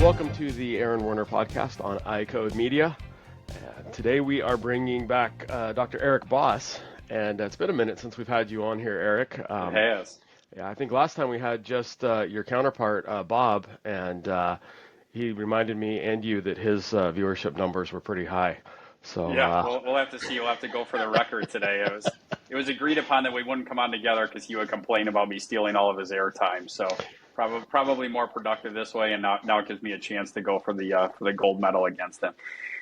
welcome to the Aaron Werner podcast on iCode Media. Today we are bringing back Dr. Eric Baas, and it's been a minute since we've had you on here, Eric. It has. Yeah, I think last time we had just your counterpart, Bob, and he reminded me and you that his viewership numbers were pretty high. So yeah, we'll have to see. We'll have to go for the record today. It was agreed upon that we wouldn't come on together because he would complain about me stealing all of his airtime. So probably more productive this way, and now it gives me a chance to go for the gold medal against him.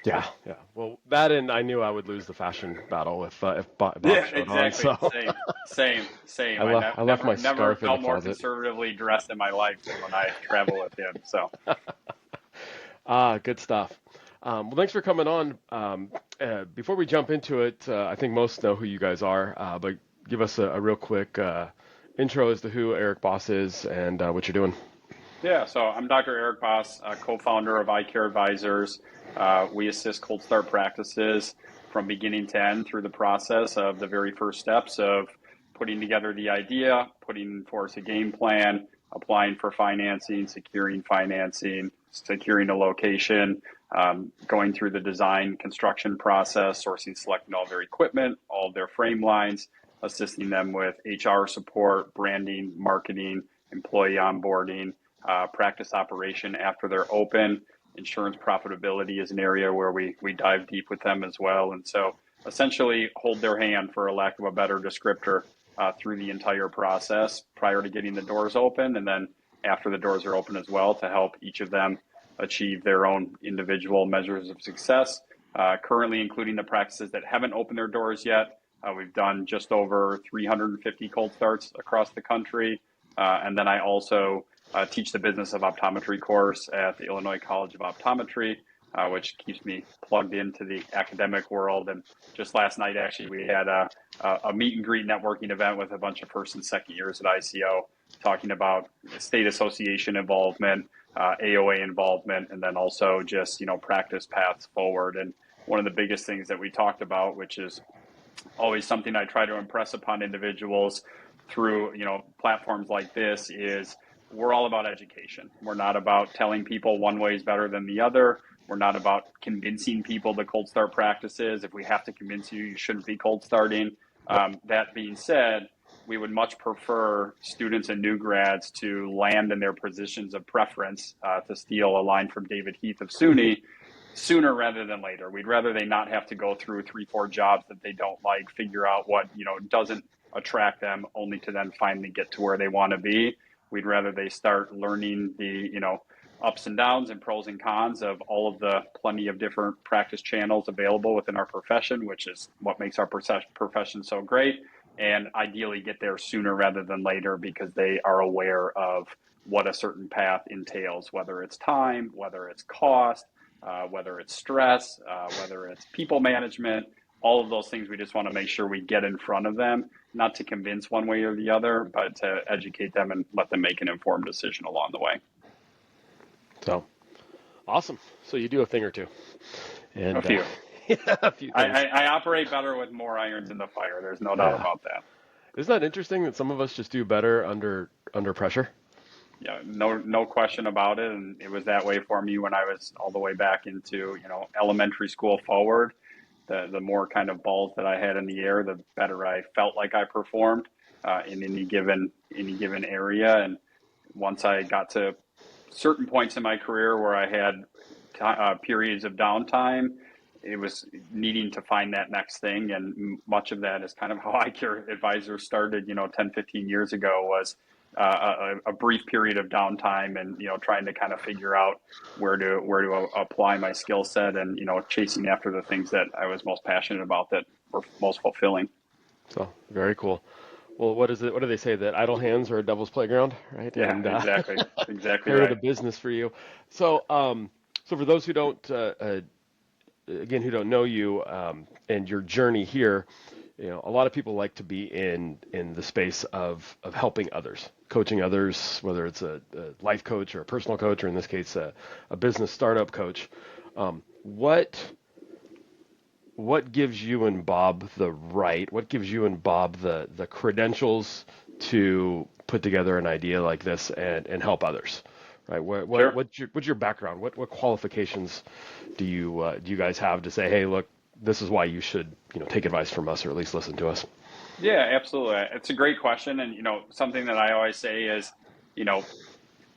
Yeah. Well, that, and I knew I would lose the fashion battle if Bob showed on. So. Same. I left my never scarf in the felt more closet. conservatively dressed in my life than when I travel with him. So. Good stuff. Well, thanks for coming on. Before we jump into it, I think most know who you guys are, but give us a real quick intro as to who Eric Baas is and what you're doing. Yeah, so I'm Dr. Eric Baas, co-founder of iCare Advisors. We assist cold start practices from beginning to end through the process of the very first steps of putting together the idea, putting forth a game plan, applying for financing, securing a location, going through the design construction process, sourcing, selecting all their equipment, all their frame lines, assisting them with HR support, branding, marketing, employee onboarding, practice operation after they're open. Insurance profitability is an area where we dive deep with them as well. And so essentially hold their hand, for a lack of a better descriptor, through the entire process prior to getting the doors open, and then after the doors are open as well, to help each of them achieve their own individual measures of success. Currently, including the practices that haven't opened their doors yet, we've done just over 350 cold starts across the country. And then I also teach the business of optometry course at the Illinois College of Optometry, which keeps me plugged into the academic world. And just last night, actually, we had a meet and greet networking event with a bunch of first and second years at ICO, talking about state association involvement, AOA involvement, and then also just, practice paths forward. And one of the biggest things that we talked about, which is always something I try to impress upon individuals through, platforms like this, is we're all about education. We're not about telling people one way is better than the other. We're not about convincing people the cold start practices. If we have to convince you, you shouldn't be cold starting. That being said, we would much prefer students and new grads to land in their positions of preference, to steal a line from David Heath of SUNY, sooner rather than later. We'd rather they not have to go through 3-4 jobs that they don't like, figure out what doesn't attract them, only to then finally get to where they want to be. We'd rather they start learning the ups and downs and pros and cons of all of the plenty of different practice channels available within our profession, which is what makes our profession so great, and ideally get there sooner rather than later, because they are aware of what a certain path entails, whether it's time, whether it's cost, whether it's stress, whether it's people management. All of those things we just want to make sure we get in front of them, not to convince one way or the other, but to educate them and let them make an informed decision along the way. So, awesome. So you do a thing or two. And, a few. A few things. I operate better with more irons in the fire. There's no doubt about that. Isn't that interesting that some of us just do better under pressure? Yeah, no question about it. And it was that way for me when I was all the way back into, elementary school forward. The more kind of balls that I had in the air, the better I felt like I performed in any given area. And once I got to certain points in my career where I had periods of downtime, it was needing to find that next thing. And much of that is kind of how iCare Advisors started, 10, 15 years ago, was a brief period of downtime and, trying to kind of figure out where to apply my skill set and, chasing after the things that I was most passionate about that were most fulfilling. So very cool. Well, what is it? What do they say, that idle hands are a devil's playground, right? Yeah, and, exactly right. Right. The business for you. So, so for those who don't, who don't know you and your journey here, a lot of people like to be in the space of helping others, coaching others, whether it's a life coach or a personal coach, or in this case, a business startup coach. What gives you and Bob what gives you and Bob the credentials to put together an idea like this and help others, right? Sure. What's your background? What qualifications do you guys have to say, hey, look, this is why you should take advice from us or at least listen to us? Yeah, absolutely. It's a great question. And, something that I always say is, you know,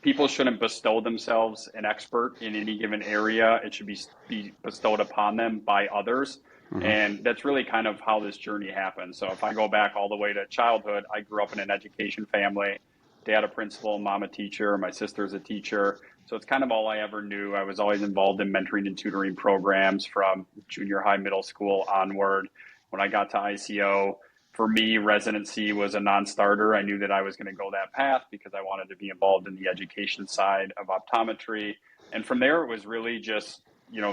people shouldn't bestow themselves an expert in any given area. It should be bestowed upon them by others. Hmm. And that's really kind of how this journey happened. So if I go back all the way to childhood, I grew up in an education family, dad a principal, mom a teacher, my sister's a teacher. So it's kind of all I ever knew. I was always involved in mentoring and tutoring programs from junior high, middle school onward. When I got to ICO, for me, residency was a non-starter. I knew that I was going to go that path because I wanted to be involved in the education side of optometry. And from there, it was really just,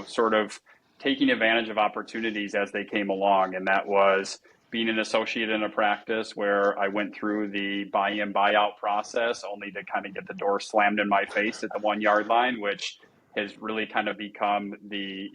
sort of taking advantage of opportunities as they came along. And that was being an associate in a practice where I went through the buy-in, buy-out process only to kind of get the door slammed in my face at the 1 yard line, which has really kind of become the,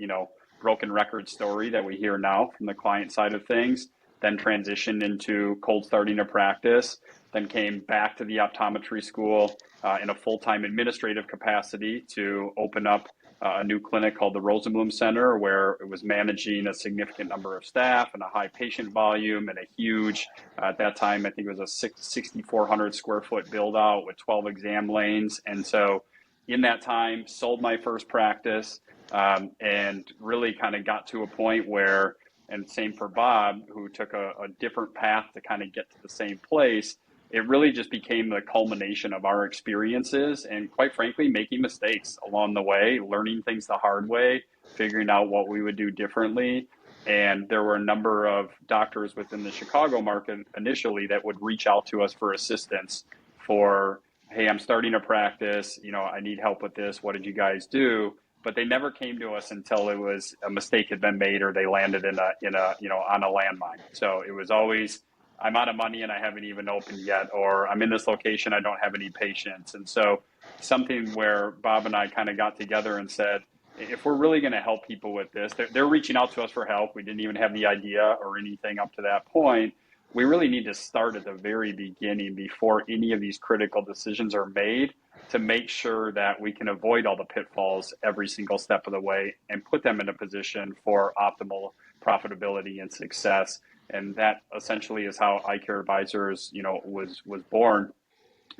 broken record story that we hear now from the client side of things. Then transitioned into cold starting a practice, then came back to the optometry school in a full-time administrative capacity to open up a new clinic called the Rosenblum Center, where it was managing a significant number of staff and a high patient volume and a huge, at that time, I think it was a 6,400 square foot build out with 12 exam lanes. And so in that time, sold my first practice and really kind of got to a point where, and same for Bob, who took a different path to kind of get to the same place. It really just became the culmination of our experiences and, quite frankly, making mistakes along the way, learning things the hard way, figuring out what we would do differently. And there were a number of doctors within the Chicago market initially that would reach out to us for assistance for, hey, I'm starting a practice, I need help with this. What did you guys do? But they never came to us until it was a mistake had been made or they landed in a on a landmine. So it was always, I'm out of money and I haven't even opened yet, or I'm in this location, I don't have any patients. And so something where Bob and I kind of got together and said, if we're really going to help people with this, they're reaching out to us for help. We didn't even have the idea or anything up to that point. We really need to start at the very beginning before any of these critical decisions are made to make sure that we can avoid all the pitfalls every single step of the way and put them in a position for optimal profitability and success. And that essentially is how iCare Advisors, was born.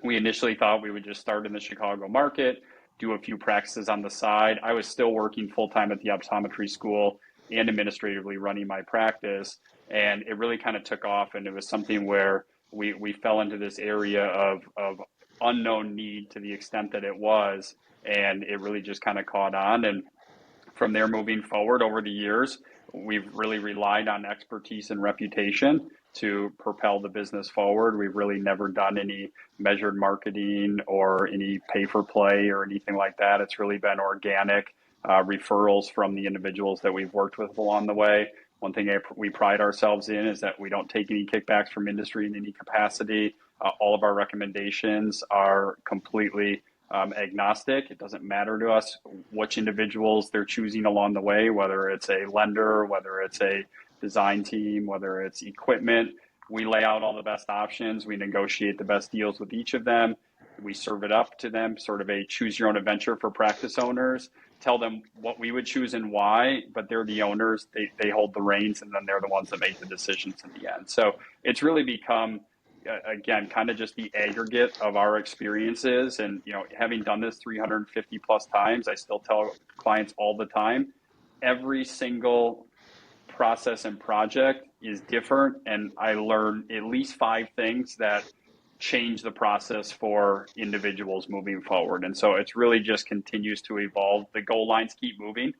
We initially thought we would just start in the Chicago market, do a few practices on the side. I was still working full-time at the optometry school and administratively running my practice. And it really kind of took off. And it was something where we fell into this area of unknown need to the extent that it was. And it really just kind of caught on. And from there, moving forward over the years, we've really relied on expertise and reputation to propel the business forward. We've really never done any measured marketing or any pay for play or anything like that. It's really been organic referrals from the individuals that we've worked with along the way. One thing we pride ourselves in is that we don't take any kickbacks from industry in any capacity. All of our recommendations are completely agnostic. It doesn't matter to us which individuals they're choosing along the way, whether it's a lender, whether it's a design team, whether it's equipment. We lay out all the best options. We negotiate the best deals with each of them. We serve it up to them, sort of a choose your own adventure for practice owners. Tell them what we would choose and why, but they're the owners. They hold the reins, and then they're the ones that make the decisions in the end. So it's really become, again, kind of just the aggregate of our experiences. And, having done this 350 plus times, I still tell clients all the time, every single process and project is different. And I learn at least 5 things that change the process for individuals moving forward. And so it's really just continues to evolve. The goal lines keep moving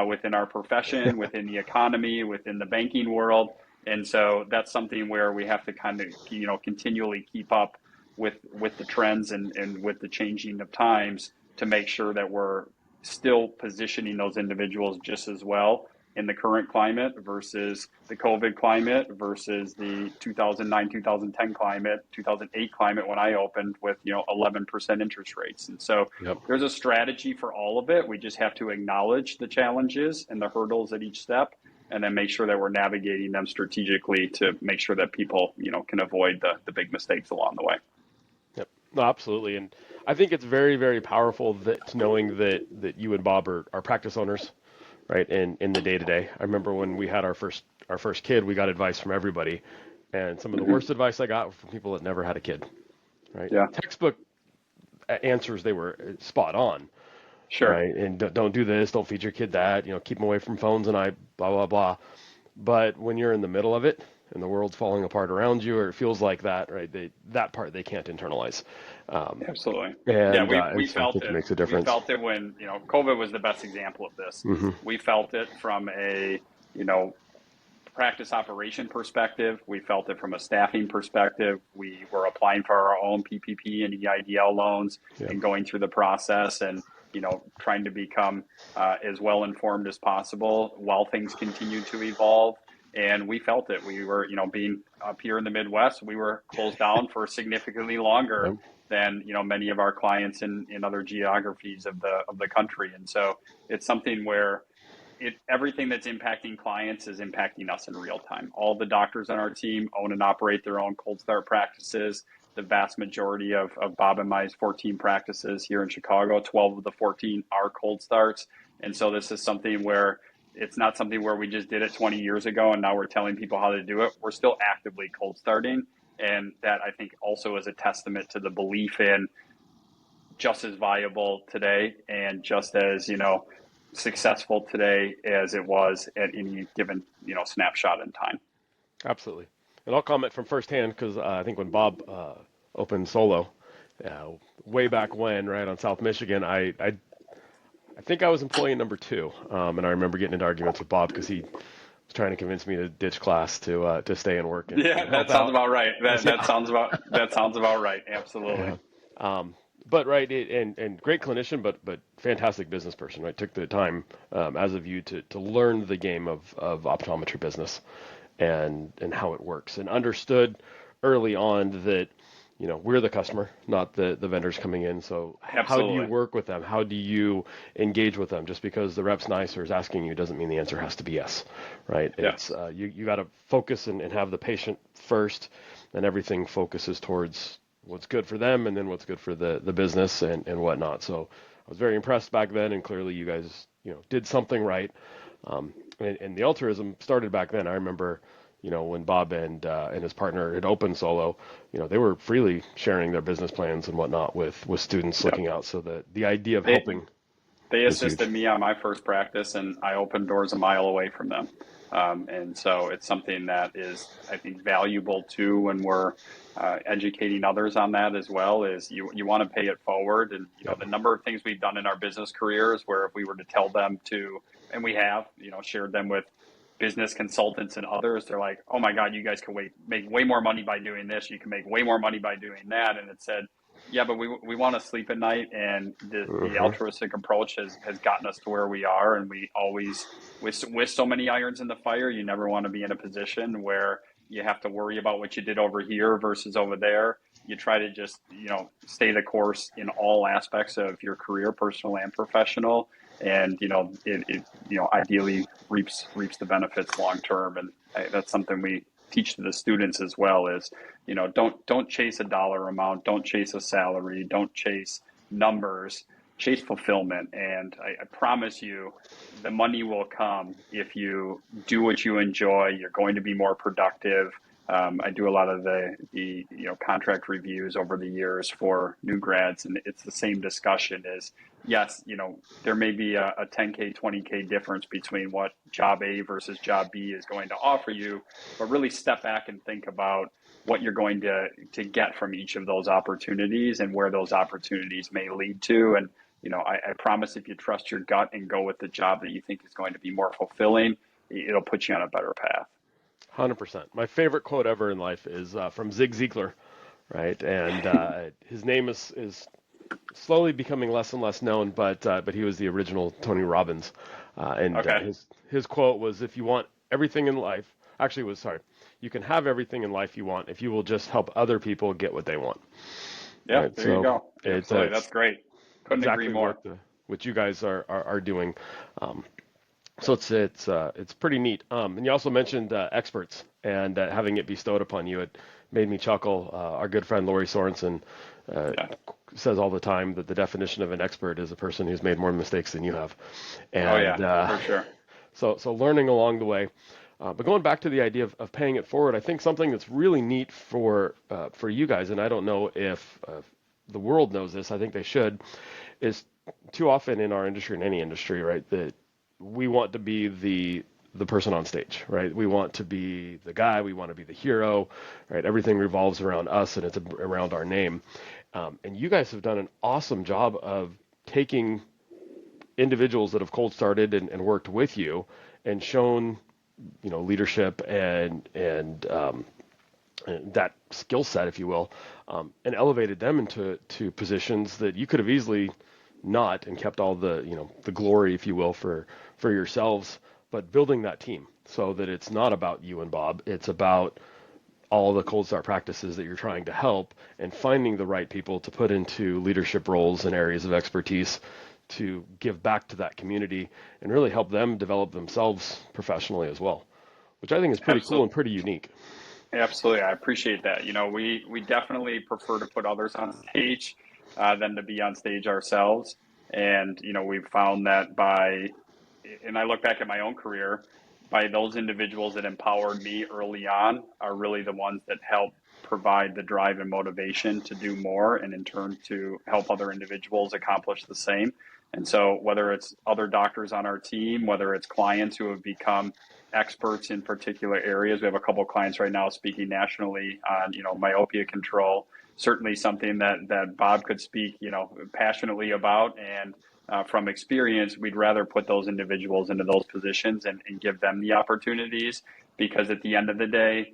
within our profession, within the economy, within the banking world. And so that's something where we have to kind of, continually keep up with the trends and with the changing of times to make sure that we're still positioning those individuals just as well in the current climate versus the COVID climate versus the 2009, 2010 climate, 2008 climate when I opened with, 11% interest rates. And so There's a strategy for all of it. We just have to acknowledge the challenges and the hurdles at each step and then make sure that we're navigating them strategically to make sure that people, can avoid the big mistakes along the way. Yep. No, absolutely. And I think it's very, very powerful that knowing that you and Bob are practice owners, right? In the day to day. I remember when we had our first kid, we got advice from everybody, and some of the Hmm. worst advice I got were from people that never had a kid, right? Yeah, Textbook answers, they were spot on, sure. right? And don't do this, don't feed your kid that, keep them away from phones and blah blah blah. But when you're in the middle of it and the world's falling apart around you, or it feels like that, right? That part they can't internalize, um, Absolutely. Yeah, and we so I felt think it it. makes a We difference. felt it when, COVID was the best example of this. Hmm. We felt it from a, you know, practice operation perspective. We felt it from a staffing perspective. We were applying for our own PPP and EIDL loans Yeah. and going through the process and, trying to become as well informed as possible while things continue to evolve. And we felt it. We were, being up here in the Midwest, we were closed down for significantly longer Yeah. than, many of our clients in other geographies of the country. And so it's something where everything that's impacting clients is impacting us in real time. All the doctors on our team own and operate their own cold start practices. The vast majority of Bob and my 14 practices here in Chicago, 12 of the 14 are cold starts. And so this is something where it's not something where we just did it 20 years ago and now we're telling people how to do it. We're still actively cold starting. And that I think also is a testament to the belief in just as viable today and just as, successful today as it was at any given, snapshot in time. Absolutely. And I'll comment from firsthand because I think when Bob opened Solo, uh, way back when, right on South Michigan, I think I was employee number two, and I remember getting into arguments with Bob because he was trying to convince me to ditch class to stay and work and Yeah, help that sounds out. about right. That Yeah, that sounds about right. Absolutely. yeah. But right, and great clinician, but fantastic business person. Right, took the time as of you to learn the game of optometry business and how it works, and understood early on that we're the customer, not the vendors coming in. So how do you Absolutely. work with them? How do you engage with them? Just because the rep's nice or is asking you doesn't mean the answer has to be yes, right? It's Yes. you got to focus and have the patient first, and everything focuses towards what's good for them and then what's good for the business and whatnot. So I was very impressed back then, and clearly you guys did something right. And the altruism started back then. I remember when Bob and his partner had opened Solo, they were freely sharing their business plans and whatnot with students Yep. looking out. So the idea of They helping they was huge. assisted me on my first practice, and I opened doors a mile away from them. And so it's something that is, I think, valuable too when we're educating others on that as well. Is you want to pay it forward, and Yep. the number of things we've done in our business careers where if we were to tell them to, and we have, shared them with business consultants and others, they're like, oh my God, you guys can make way more money by doing this. You can make way more money by doing that. And it said, yeah, but we want to sleep at night, and the Hmm. altruistic approach has gotten us to where we are, and we always with so many irons in the fire, you never want to be in a position where you have to worry about what you did over here versus over there. You try to just stay the course in all aspects of your career, personal and professional, and it ideally reaps the benefits long term, and that's something we teach to the students as well is don't chase a dollar amount, don't chase a salary, don't chase numbers, chase fulfillment. And I promise you the money will come if you do what you enjoy. You're going to be more productive. I do a lot of the contract reviews over the years for new grads, and it's the same discussion is yes, there may be a 10K, 20K difference between what job A versus job B is going to offer you, but really step back and think about what you're going to get from each of those opportunities and where those opportunities may lead to. And, I promise if you trust your gut and go with the job that you think is going to be more fulfilling, it'll put you on a better path. 100%. My favorite quote ever in life is from Zig Ziglar, right? And his name is slowly becoming less and less known, but he was the original Tony Robbins, and Okay. his quote was, "If you want everything in life, actually it was sorry, you can have everything in life you want if you will just help other people get what they want." Yeah, Right. there you So go. Absolutely. it's That's great. Couldn't agree exactly more. what you guys are doing. Um, so it's pretty neat. And you also mentioned experts and having it bestowed upon you. made me chuckle. Our good friend Lori Sorensen Yeah. says all the time that the definition of an expert is a person who's made more mistakes than you have. Oh And yeah, for sure. so learning along the way. But going back to the idea of paying it forward, I think something that's really neat for you guys, and I don't know if the world knows this, I think they should, is too often in our industry, in any industry, right, that we want to be the person on stage, right? We want to be the guy, we want to be the hero, right? Everything revolves around us and it's around our name. And you guys have done an awesome job of taking individuals that have cold started and worked with you and shown, leadership and that skill set, if you will, and elevated them into positions that you could have easily not and kept all the glory, if you will, for yourselves, but building that team so that it's not about you and Bob, it's about all the cold start practices that you're trying to help and finding the right people to put into leadership roles and areas of expertise to give back to that community and really help them develop themselves professionally as well, which I think is pretty cool and Absolutely. pretty unique. Absolutely. I appreciate that. We definitely prefer to put others on stage than to be on stage ourselves. And, we've found that and I look back at my own career, by those individuals that empowered me early on are really the ones that help provide the drive and motivation to do more and in turn to help other individuals accomplish the same. And so whether it's other doctors on our team, whether it's clients who have become experts in particular areas, we have a couple of clients right now speaking nationally on, myopia control, certainly something that Bob could speak, passionately about. And from experience, we'd rather put those individuals into those positions and give them the opportunities because at the end of the day,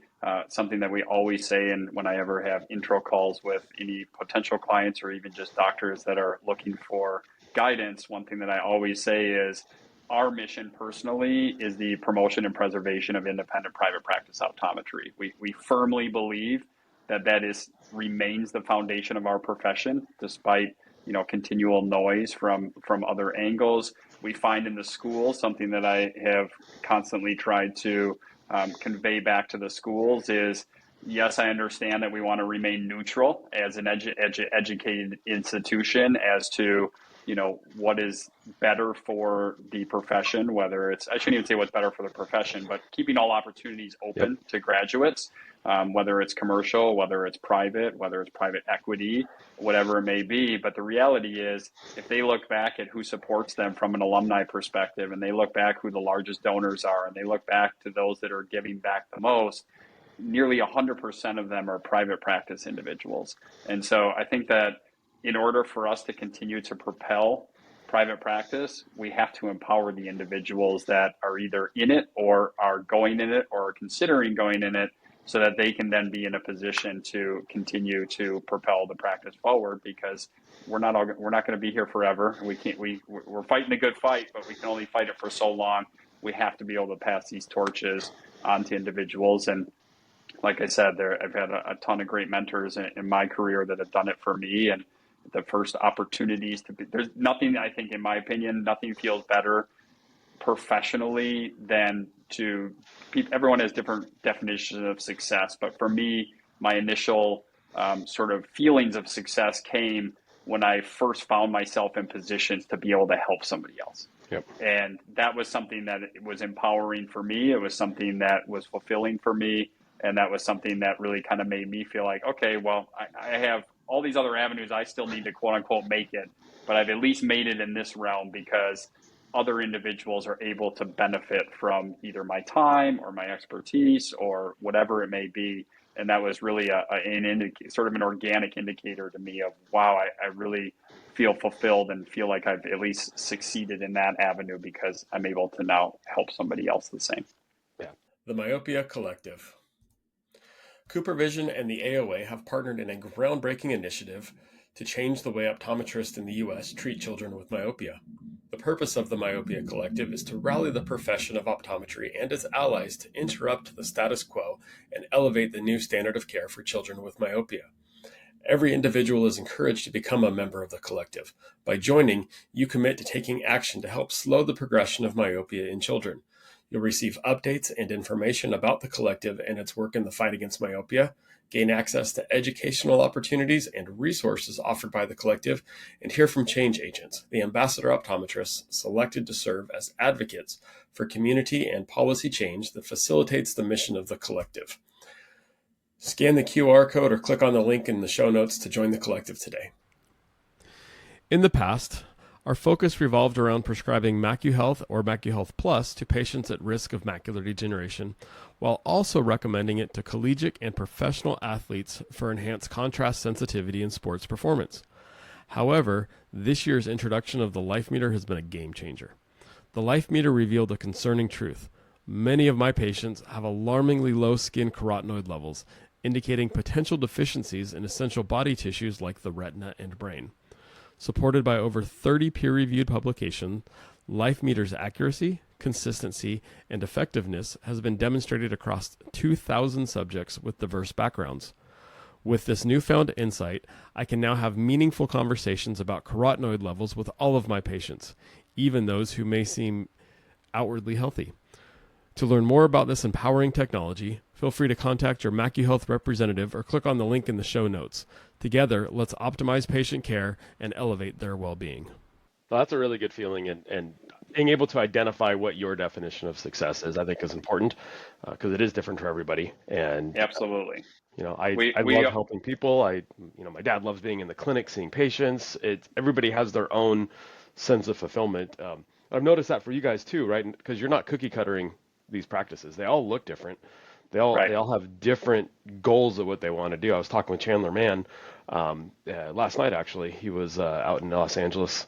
something that we always say, and when I ever have intro calls with any potential clients or even just doctors that are looking for guidance, one thing that I always say is our mission personally is the promotion and preservation of independent private practice optometry. We firmly believe that remains the foundation of our profession, despite continual noise from other angles. We find in the schools something that I have constantly tried to convey back to the schools is, yes, I understand that we want to remain neutral as an educated institution as to what is better for the profession, whether it's, I shouldn't even say what's better for the profession, but keeping all opportunities Yep. open to graduates, whether it's commercial, whether it's private equity, whatever it may be. But the reality is, if they look back at who supports them from an alumni perspective, and they look back who the largest donors are, and they look back to those that are giving back the most, nearly 100% of them are private practice individuals. And so I think that in order for us to continue to propel private practice, we have to empower the individuals that are either in it or are going in it or are considering going in it so that they can then be in a position to continue to propel the practice forward because we're not going to be here forever. We're fighting a good fight, but we can only fight it for so long. We have to be able to pass these torches on to individuals. And like I said, I've had a ton of great mentors in my career that have done it for me. And the first opportunities there's nothing, I think, in my opinion, nothing feels better professionally than everyone has different definitions of success. But for me, my initial sort of feelings of success came when I first found myself in positions to be able to help somebody else. Yep. And that was something that was empowering for me. It was something that was fulfilling for me. And that was something that really kind of made me feel like, okay, well, I have all these other avenues I still need to quote unquote make it, but I've at least made it in this realm because other individuals are able to benefit from either my time or my expertise or whatever it may be. And that was really sort of an organic indicator to me of, wow, I really feel fulfilled and feel like I've at least succeeded in that avenue because I'm able to now help somebody else the same. Yeah. The Myopia Collective. CooperVision and the AOA have partnered in a groundbreaking initiative to change the way optometrists in the U.S. treat children with myopia. The purpose of the Myopia Collective is to rally the profession of optometry and its allies to interrupt the status quo and elevate the new standard of care for children with myopia. Every individual is encouraged to become a member of the collective. By joining, you commit to taking action to help slow the progression of myopia in children. You'll receive updates and information about the collective and its work in the fight against myopia, gain access to educational opportunities and resources offered by the collective, and hear from change agents, the ambassador optometrists selected to serve as advocates for community and policy change that facilitates the mission of the collective. Scan the QR code or click on the link in the show notes to join the collective today. In the past, our focus revolved around prescribing MacuHealth or MacuHealth Plus to patients at risk of macular degeneration, while also recommending it to collegiate and professional athletes for enhanced contrast sensitivity in sports performance. However, this year's introduction of the Life Meter has been a game changer. The Life Meter revealed a concerning truth. Many of my patients have alarmingly low skin carotenoid levels, indicating potential deficiencies in essential body tissues like the retina and brain. Supported by over 30 peer-reviewed publications, Life Meter's accuracy, consistency, and effectiveness has been demonstrated across 2,000 subjects with diverse backgrounds. With this newfound insight, I can now have meaningful conversations about carotenoid levels with all of my patients, even those who may seem outwardly healthy. To learn more about this empowering technology, feel free to contact your MacuHealth representative or click on the link in the show notes. Together, let's optimize patient care and elevate their well-being. Well, that's a really good feeling, and being able to identify what your definition of success is, I think, is important because it is different for everybody. And Absolutely. I love helping people. My dad loves being in the clinic, seeing patients. Everybody has their own sense of fulfillment. I've noticed that for you guys too, right? Because you're not cookie cuttering these practices. They all look different. They all have different goals of what they want to do. I was talking with Chandler Mann last night, actually. He was out in Los Angeles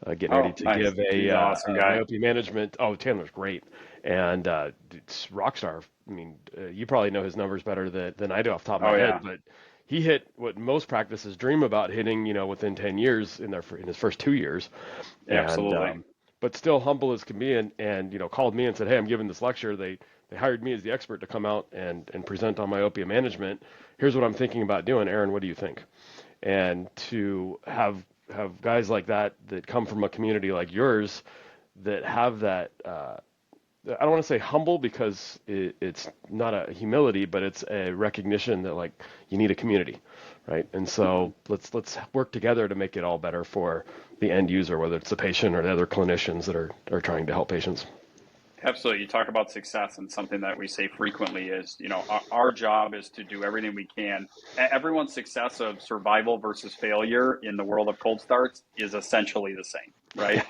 getting ready to give a awesome myopia management. Oh, Chandler's great. And it's rock star. I mean, you probably know his numbers better than I do off the top of my head, but he hit what most practices dream about hitting, within 10 years in his first 2 years. Absolutely. But still humble as can be, and called me and said, "Hey, I'm giving this lecture. They hired me as the expert to come out and present on myopia management. Here's what I'm thinking about doing. Aaron, what do you think?" And to have guys like that come from a community like yours that have that, I don't want to say humble because it's not a humility, but it's a recognition that like you need a community, right? And so let's work together to make it all better for the end user, whether it's the patient or the other clinicians that are trying to help patients. Absolutely. You talk about success, and something that we say frequently is, our job is to do everything we can. Everyone's success of survival versus failure in the world of cold starts is essentially the same, right?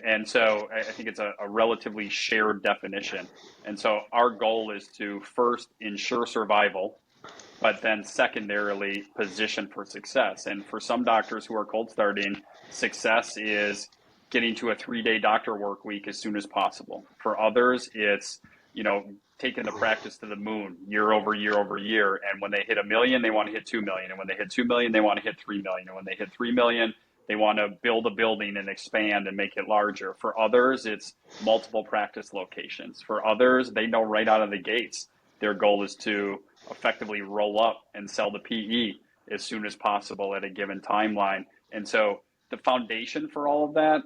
And so I think it's a relatively shared definition. And so our goal is to first ensure survival, but then secondarily position for success. And for some doctors who are cold starting, success is getting to a 3-day doctor work week as soon as possible. For others, it's, taking the practice to the moon year over year over year. And when they hit 1 million, they want to hit 2 million. And when they hit 2 million, they want to hit 3 million. And when they hit 3 million, they want to build a building and expand and make it larger. For others, it's multiple practice locations. For others, they know right out of the gates, their goal is to effectively roll up and sell the PE as soon as possible at a given timeline. And so the foundation for all of that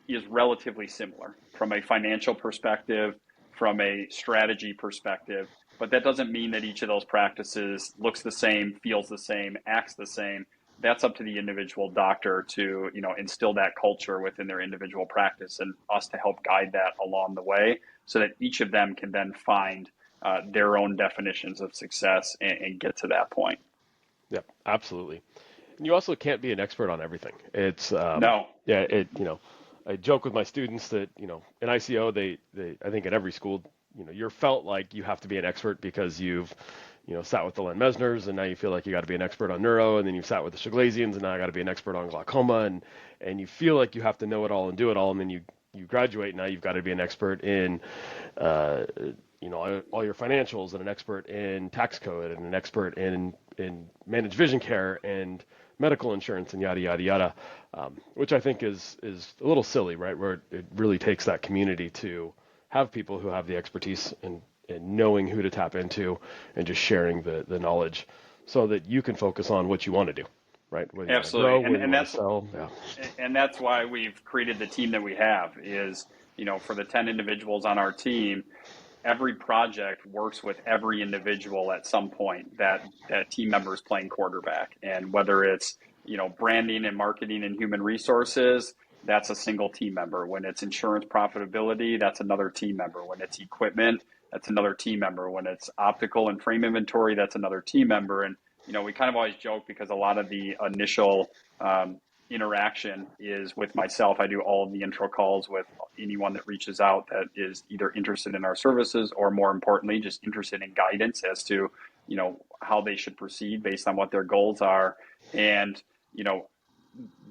is relatively similar from a financial perspective, from a strategy perspective, but that doesn't mean that each of those practices looks the same, feels the same, acts the same. That's up to the individual doctor to, instill that culture within their individual practice, and us to help guide that along the way so that each of them can then find their own definitions of success and get to that point. Yep, absolutely. And you also can't be an expert on everything. It's No. Yeah, I joke with my students that, in ICO, they I think in every school, you're felt like you have to be an expert because you've, sat with the Len Mesners, and now you feel like you got to be an expert on neuro, and then you've sat with the Shaglasians, and now I got to be an expert on glaucoma, and you feel like you have to know it all and do it all, and then you graduate, and now you've got to be an expert in, all your financials, and an expert in tax code, and an expert in managed vision care and medical insurance, and yada yada yada, which I think is a little silly, right? Where it really takes that community to have people who have the expertise and knowing who to tap into and just sharing the knowledge so that you can focus on what you want to do, right? Whether Absolutely. grow, And that's why we've created the team that we have is, for the 10 individuals on our team, every project works with every individual at some point that team member is playing quarterback. And whether it's, branding and marketing and human resources, that's a single team member. When it's insurance profitability, that's another team member. When it's equipment, that's another team member. When it's optical and frame inventory, that's another team member. And, we kind of always joke because a lot of the initial interaction is with myself. I do all of the intro calls with anyone that reaches out that is either interested in our services or, more importantly, just interested in guidance as to, how they should proceed based on what their goals are. And,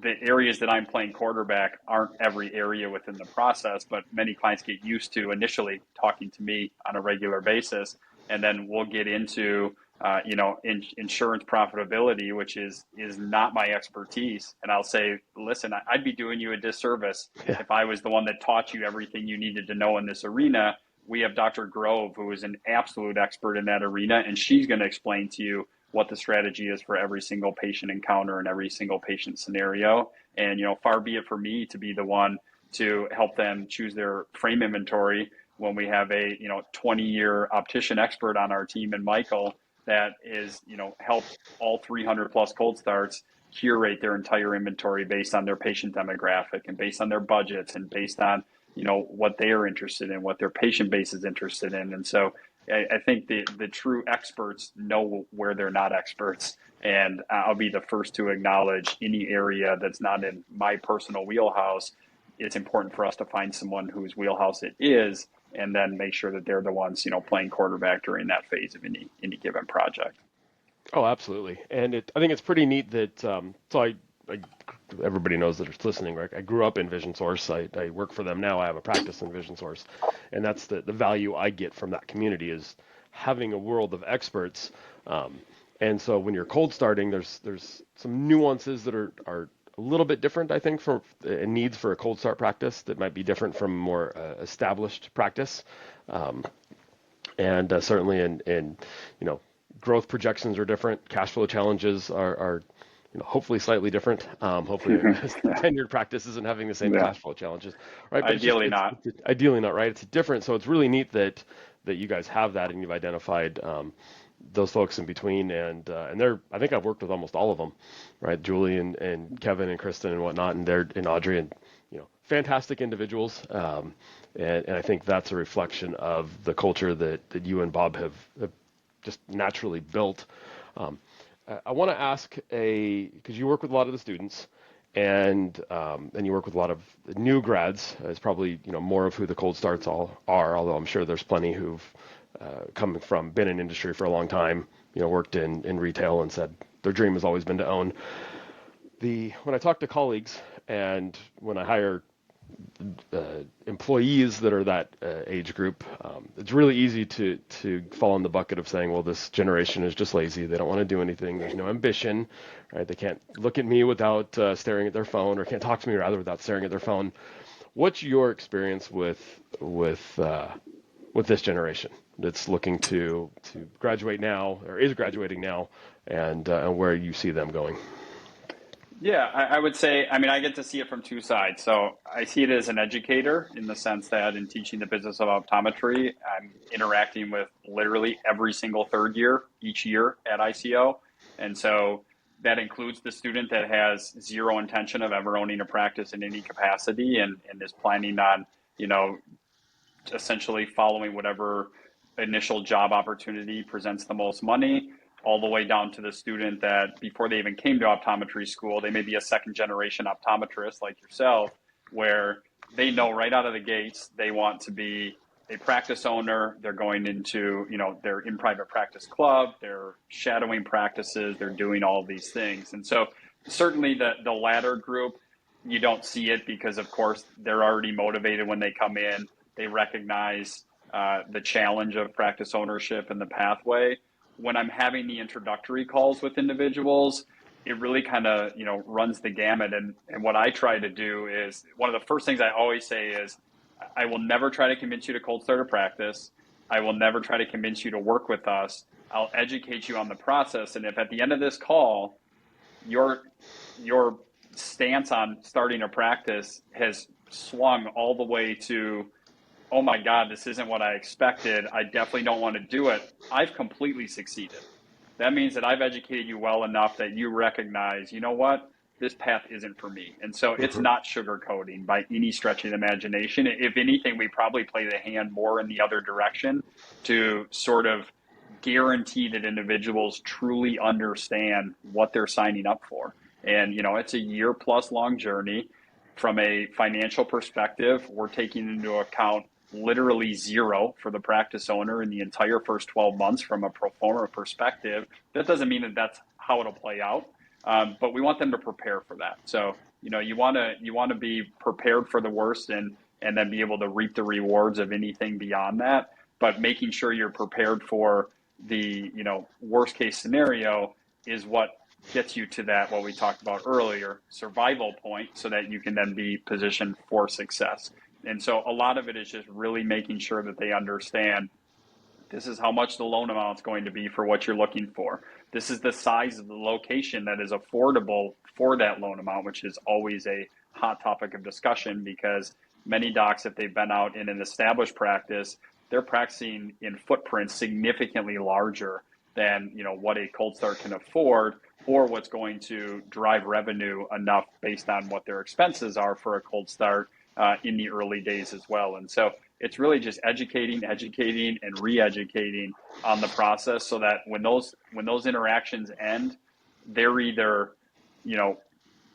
the areas that I'm playing quarterback aren't every area within the process, but many clients get used to initially talking to me on a regular basis. And then we'll get into insurance profitability, which is not my expertise. And I'll say, listen, I'd be doing you a disservice if I was the one that taught you everything you needed to know in this arena. We have Dr. Grove, who is an absolute expert in that arena, and she's going to explain to you what the strategy is for every single patient encounter and every single patient scenario. And, far be it for me to be the one to help them choose their frame inventory when we have a, 20-year optician expert on our team, and Michael, that is, helped all 300 plus cold starts curate their entire inventory based on their patient demographic and based on their budgets and based on, what they are interested in, what their patient base is interested in. And so I think the true experts know where they're not experts. And I'll be the first to acknowledge any area that's not in my personal wheelhouse. It's important for us to find someone whose wheelhouse it is, and then make sure that they're the ones, playing quarterback during that phase of any given project. Oh, absolutely. And I think it's pretty neat that, everybody knows that it's listening, right? I grew up in Vision Source. I work for them now. I have a practice in Vision Source. And that's the value I get from that community, is having a world of experts. And so when you're cold starting, there's some nuances that are a little bit different, I think, for needs for a cold start practice that might be different from more established practice. And certainly in growth projections are different. Cash flow challenges are hopefully slightly different. Hopefully tenured practice isn't having the same cash flow challenges, right? But ideally not. Ideally not, right? It's different. So it's really neat that you guys have that, and you've identified those folks in between, and I think I've worked with almost all of them, right? Julie and Kevin and Kristen and whatnot, and Audrey, and fantastic individuals. And I think that's a reflection of the culture that you and Bob have just naturally built. I want to ask because you work with a lot of the students, and you work with a lot of new grads. It's probably more of who the cold starts all are. Although I'm sure there's plenty who've been in industry for a long time, worked in retail, and said their dream has always been to own. When I talk to colleagues, and when I hire employees that are that age group, it's really easy to fall in the bucket of saying, well, this generation is just lazy. They don't want to do anything. There's no ambition, right? They can't look at me without staring at their phone, or can't talk to me rather without staring at their phone. What's your experience with this generation that's looking to graduate now, or is graduating now, and where you see them going? Yeah, I would say, I get to see it from two sides. So I see it as an educator, in the sense that in teaching the business of optometry, I'm interacting with literally every single third year each year at ICO. And so that includes the student that has zero intention of ever owning a practice in any capacity, and is planning on, essentially following whatever initial job opportunity presents the most money, all the way down to the student that before they even came to optometry school, they may be a second generation optometrist like yourself, where they know right out of the gates they want to be a practice owner. They're going into, they're in private practice club, they're shadowing practices, they're doing all of these things. And so certainly the latter group, you don't see it, because of course they're already motivated when they come in. They recognize the challenge of practice ownership and the pathway. When I'm having the introductory calls with individuals, it really kind of, runs the gamut. And what I try to do is, one of the first things I always say is, I will never try to convince you to cold start a practice. I will never try to convince you to work with us. I'll educate you on the process. And if at the end of this call, your stance on starting a practice has swung all the way to, oh my God, this isn't what I expected, I definitely don't want to do it, I've completely succeeded. That means that I've educated you well enough that you recognize, you know what, this path isn't for me. And so it's Mhm. not sugarcoating by any stretch of the imagination. If anything, we probably play the hand more in the other direction to sort of guarantee that individuals truly understand what they're signing up for. And, it's a year plus long journey. From a financial perspective, we're taking into account literally zero for the practice owner in the entire first 12 months from a pro forma perspective. That doesn't mean that that's how it'll play out, but we want them to prepare for that. So, you want to be prepared for the worst and then be able to reap the rewards of anything beyond that. But making sure you're prepared for the worst case scenario is what gets you to that, what we talked about earlier, survival point, so that you can then be positioned for success. And so a lot of it is just really making sure that they understand this is how much the loan amount is going to be for what you're looking for. This is the size of the location that is affordable for that loan amount, which is always a hot topic of discussion, because many docs, if they've been out in an established practice, they're practicing in footprints significantly larger than what a cold start can afford, or what's going to drive revenue enough based on what their expenses are for a cold start in the early days as well. And so it's really just educating, and re-educating on the process, so that when those interactions end, they're either,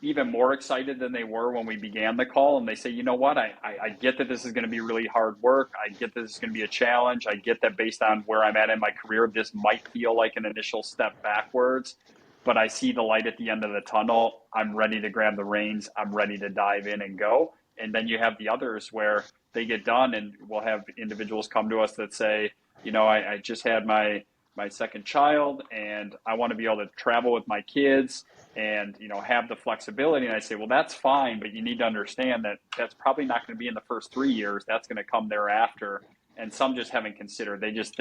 even more excited than they were when we began the call, and they say, you know what, I get that this is going to be really hard work. I get that this is going to be a challenge. I get that based on where I'm at in my career, this might feel like an initial step backwards, but I see the light at the end of the tunnel. I'm ready to grab the reins. I'm ready to dive in and go. And then you have the others where they get done, and we'll have individuals come to us that say, I just had my second child, and I want to be able to travel with my kids and have the flexibility. And I say, well, that's fine, but you need to understand that that's probably not going to be in the first 3 years. That's going to come thereafter. And some just haven't considered. They just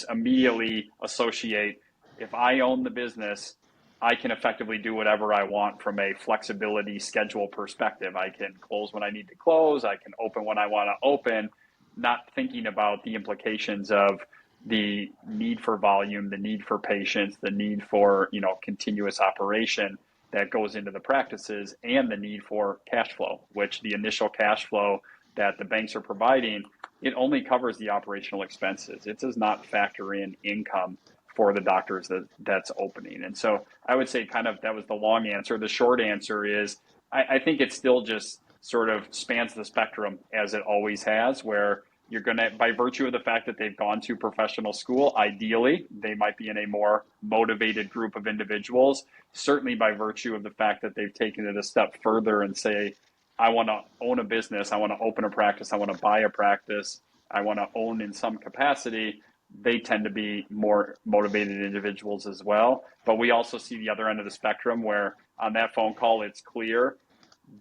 immediately associate, if I own the business, I can effectively do whatever I want from a flexibility schedule perspective. I can close when I need to close. I can open when I want to open, not thinking about the implications of the need for volume, the need for patience, the need for, continuous operation that goes into the practices, and the need for cash flow, which the initial cash flow that the banks are providing, it only covers the operational expenses. It does not factor in income for the doctors that's opening. And so I would say that was the long answer. The short answer is I think it still just sort of spans the spectrum, as it always has, where you're going to, by virtue of the fact that they've gone to professional school, ideally, they might be in a more motivated group of individuals. Certainly by virtue of the fact that they've taken it a step further and say, I want to own a business, I want to open a practice, I want to buy a practice, I want to own in some capacity, they tend to be more motivated individuals as well. But we also see the other end of the spectrum where on that phone call, it's clear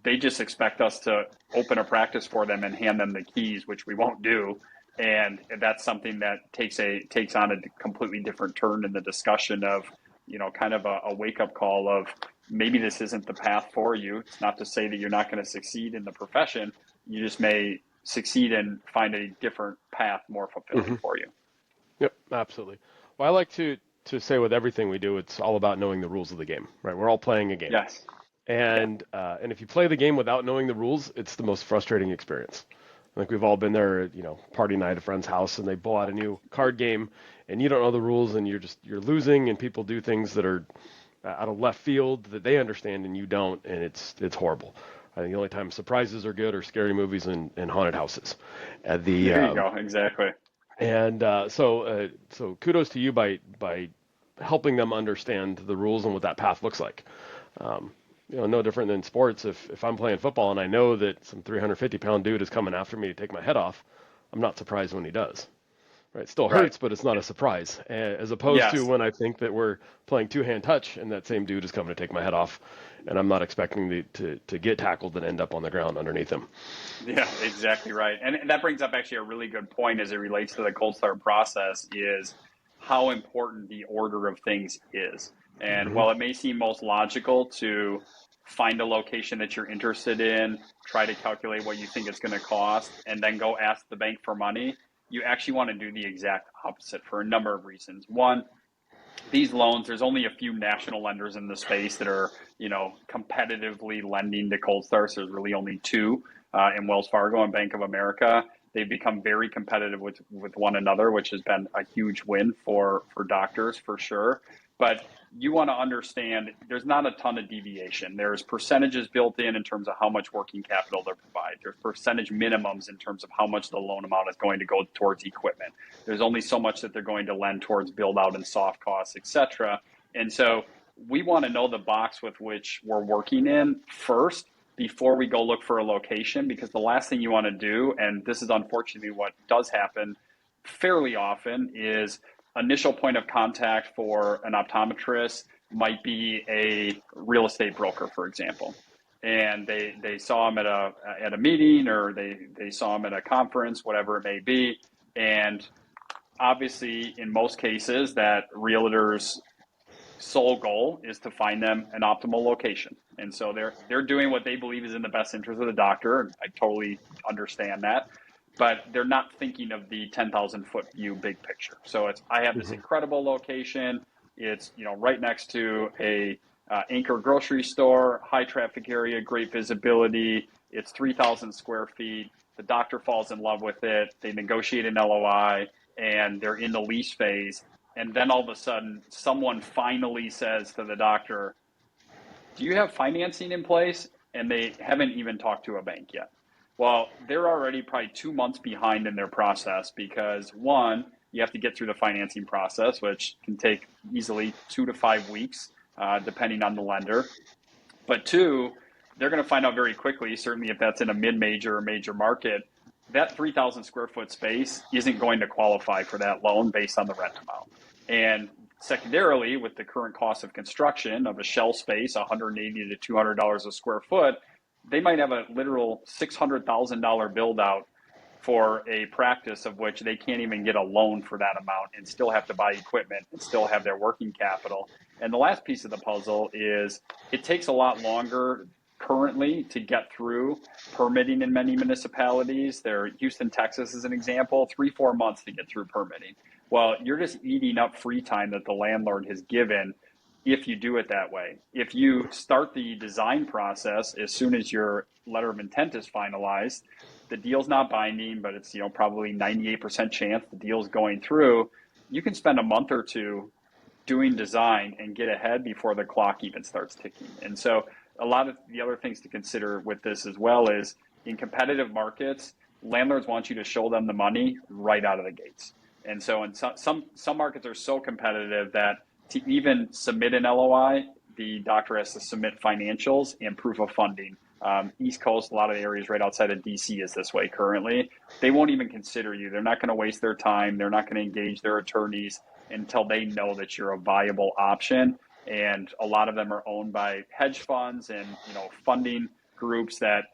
they just expect us to open a practice for them and hand them the keys, which we won't do. And that's something that takes on a completely different turn in the discussion of, kind of a wake-up call of maybe this isn't the path for you. It's not to say that you're not going to succeed in the profession. You just may succeed and find a different path more fulfilling for you. Yep, absolutely. Well, I like to say with everything we do, it's all about knowing the rules of the game, right? We're all playing a game. Yes. And if you play the game without knowing the rules, it's the most frustrating experience. I think we've all been there, party night at a friend's house, and they pull out a new card game, and you don't know the rules, and you're losing, and people do things that are out of left field that they understand and you don't, and it's horrible. I think the only time surprises are good are scary movies and haunted houses. There you go, exactly. And so kudos to you by helping them understand the rules and what that path looks like. No different than sports. If I'm playing football and I know that some 350-pound dude is coming after me to take my head off, I'm not surprised when he does. Right? It still hurts, but it's not a surprise. As opposed to when I think that we're playing two-hand touch and that same dude is coming to take my head off, and I'm not expecting to get tackled and end up on the ground underneath him. Yeah, exactly right. And that brings up actually a really good point as it relates to the cold start process, is how important the order of things is. And while it may seem most logical to find a location that you're interested in, try to calculate what you think it's going to cost, and then go ask the bank for money. You actually want to do the exact opposite for a number of reasons. One, these loans, there's only a few national lenders in the space that are, competitively lending to cold starts. There's really only two in Wells Fargo and Bank of America. They've become very competitive with one another, which has been a huge win for doctors for sure. But you want to understand there's not a ton of deviation. There's percentages built in terms of how much working capital they provide. There's percentage minimums in terms of how much the loan amount is going to go towards equipment. There's only so much that they're going to lend towards build out and soft costs, et cetera. And so we want to know the box with which we're working in first before we go look for a location, because the last thing you want to do, and this is unfortunately what does happen fairly often, is initial point of contact for an optometrist might be a real estate broker, for example. And they saw him at a meeting, or they saw him at a conference, whatever it may be. And obviously, in most cases, that realtor's sole goal is to find them an optimal location. And so they're doing what they believe is in the best interest of the doctor. I totally understand that. But they're not thinking of the 10,000 foot view big picture. So I have this incredible location. It's right next to a anchor grocery store, high traffic area, great visibility. It's 3,000 square feet. The doctor falls in love with it. They negotiate an LOI, and they're in the lease phase. And then all of a sudden, someone finally says to the doctor, "Do you have financing in place?" And they haven't even talked to a bank yet. Well, they're already probably 2 months behind in their process because, one, you have to get through the financing process, which can take easily 2 to 5 weeks, depending on the lender. But two, they're going to find out very quickly, certainly if that's in a mid-major or major market, that 3,000 square foot space isn't going to qualify for that loan based on the rent amount. And secondarily, with the current cost of construction of a shell space, $180 to $200 a square foot, they might have a literal $600,000 build out for a practice of which they can't even get a loan for that amount and still have to buy equipment and still have their working capital. And the last piece of the puzzle is it takes a lot longer currently to get through permitting in many municipalities. Houston, Texas is an example, 3-4 months to get through permitting. Well, you're just eating up free time that the landlord has given if you do it that way. If you start the design process as soon as your letter of intent is finalized, the deal's not binding, but it's probably 98% chance the deal's going through, you can spend a month or two doing design and get ahead before the clock even starts ticking. And so a lot of the other things to consider with this as well is in competitive markets, landlords want you to show them the money right out of the gates. And so in some markets are so competitive that to even submit an LOI, the doctor has to submit financials and proof of funding. East Coast, a lot of the areas right outside of DC is this way currently. They won't even consider you. They're not going to waste their time. They're not going to engage their attorneys until they know that you're a viable option. And a lot of them are owned by hedge funds and funding groups that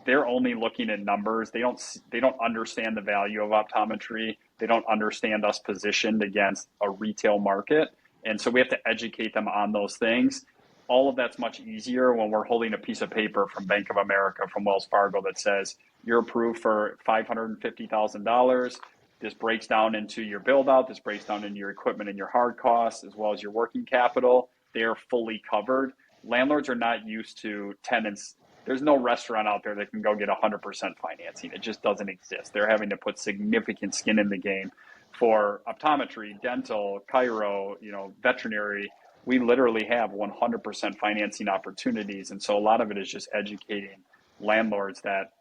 they're only looking at numbers. They don't understand the value of optometry. They don't understand us positioned against a retail market. And so we have to educate them on those things. All of that's much easier when we're holding a piece of paper from Bank of America, from Wells Fargo that says you're approved for $550,000. This breaks down into your build out. This breaks down into your equipment and your hard costs, as well as your working capital. They're fully covered. Landlords are not used to tenants. There's no restaurant out there that can go get 100% financing. It just doesn't exist. They're having to put significant skin in the game. For optometry, dental, chiro, veterinary, we literally have 100% financing opportunities. And so a lot of it is just educating landlords that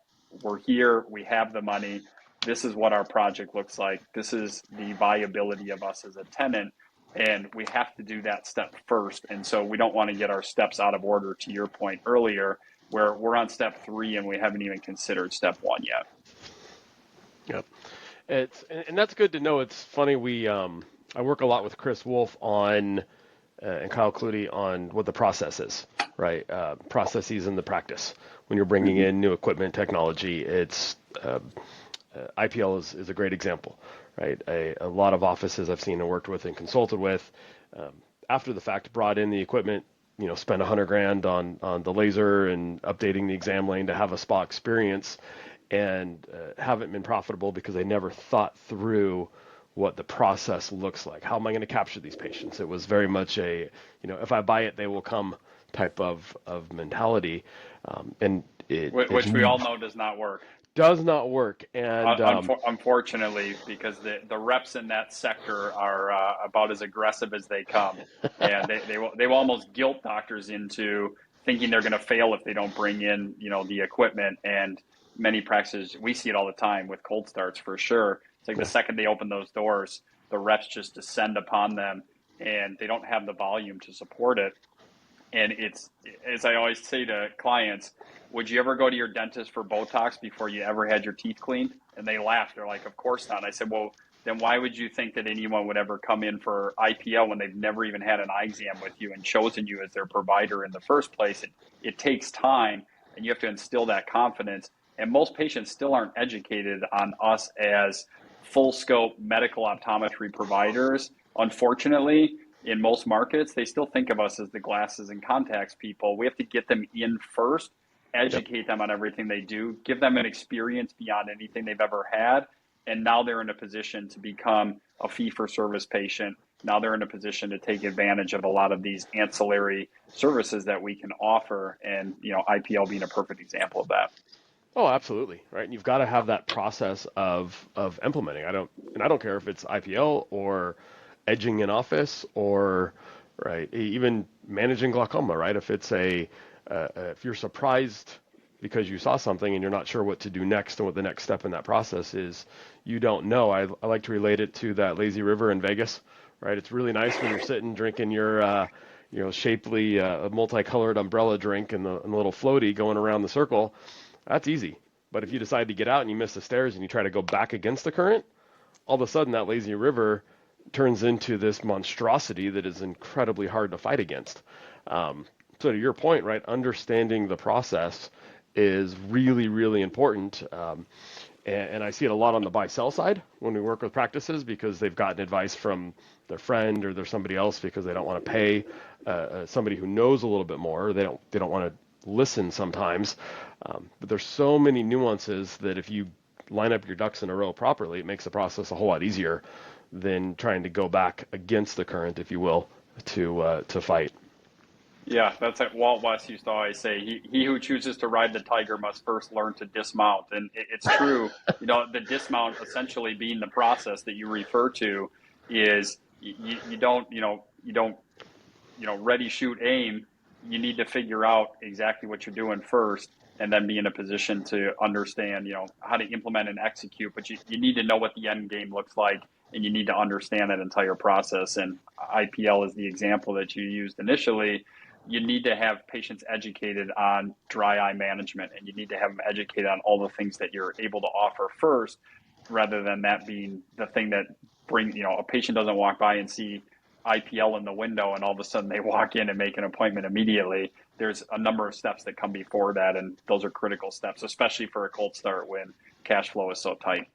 we're here, we have the money, this is what our project looks like, this is the viability of us as a tenant, and we have to do that step first. And so we don't want to get our steps out of order, to your point earlier, where we're on step 3 and we haven't even considered step 1 yet. Yep. And that's good to know. It's funny, I work a lot with Chris Wolf and Kyle Clutie on what the process is, right? Processes in the practice. When you're bringing in new equipment, technology, it's IPL is a great example, right? A lot of offices I've seen and worked with and consulted with, after the fact, brought in the equipment, spend $100,000 on the laser and updating the exam lane to have a spa experience, and haven't been profitable because they never thought through what the process looks like. How am I going to capture these patients? It was very much a, if I buy it, they will come type of mentality, and which we all know does not work. Does not work, and unfortunately, because the reps in that sector are about as aggressive as they come, and they will almost guilt doctors into thinking they're going to fail if they don't bring in the equipment. And many practices, we see it all the time with cold starts for sure. It's like the second they open those doors, the reps just descend upon them, and they don't have the volume to support it. And it's, as I always say to clients, would you ever go to your dentist for Botox before you ever had your teeth cleaned? And they laughed. They're like, of course not. I said, well, then why would you think that anyone would ever come in for IPL when they've never even had an eye exam with you and chosen you as their provider in the first place? It takes time, and you have to instill that confidence. And most patients still aren't educated on us as full scope medical optometry providers. Unfortunately, in most markets, they still think of us as the glasses and contacts people. We have to get them in first, educate them on everything they do, give them an experience beyond anything they've ever had. And now they're in a position to become a fee-for-service patient. Now they're in a position to take advantage of a lot of these ancillary services that we can offer. And, IPL being a perfect example of that. Oh, absolutely. Right. And you've got to have that process of implementing. I don't care if it's IPL or edging in office or even managing glaucoma, right? If it's if you're surprised because you saw something and you're not sure what to do next and what the next step in that process is, you don't know. I like to relate it to that lazy river in Vegas, right? It's really nice when you're sitting drinking your shapely multicolored umbrella drink and the little floaty going around the circle. That's easy. But if you decide to get out and you miss the stairs and you try to go back against the current, all of a sudden that lazy river turns into this monstrosity that is incredibly hard to fight against. So to your point, right, understanding the process is really, really important. And I see it a lot on the buy-sell side when we work with practices because they've gotten advice from their friend or there's somebody else because they don't want to pay somebody who knows a little bit more. They don't want to listen sometimes. But there's so many nuances that if you line up your ducks in a row properly, it makes the process a whole lot easier than trying to go back against the current, if you will, to fight. Yeah, that's like Walt West used to always say, he who chooses to ride the tiger must first learn to dismount. And it's true, the dismount essentially being the process that you refer to is you don't ready, shoot, aim. You need to figure out exactly what you're doing first and then be in a position to understand, how to implement and execute. But you need to know what the end game looks like, and you need to understand that entire process. And IPL is the example that you used initially. You need to have patients educated on dry eye management, and you need to have them educated on all the things that you're able to offer first, rather than that being the thing that brings, a patient doesn't walk by and see IPL in the window and all of a sudden they walk in and make an appointment immediately. There's a number of steps that come before that, and those are critical steps, especially for a cold start when cash flow is so tight.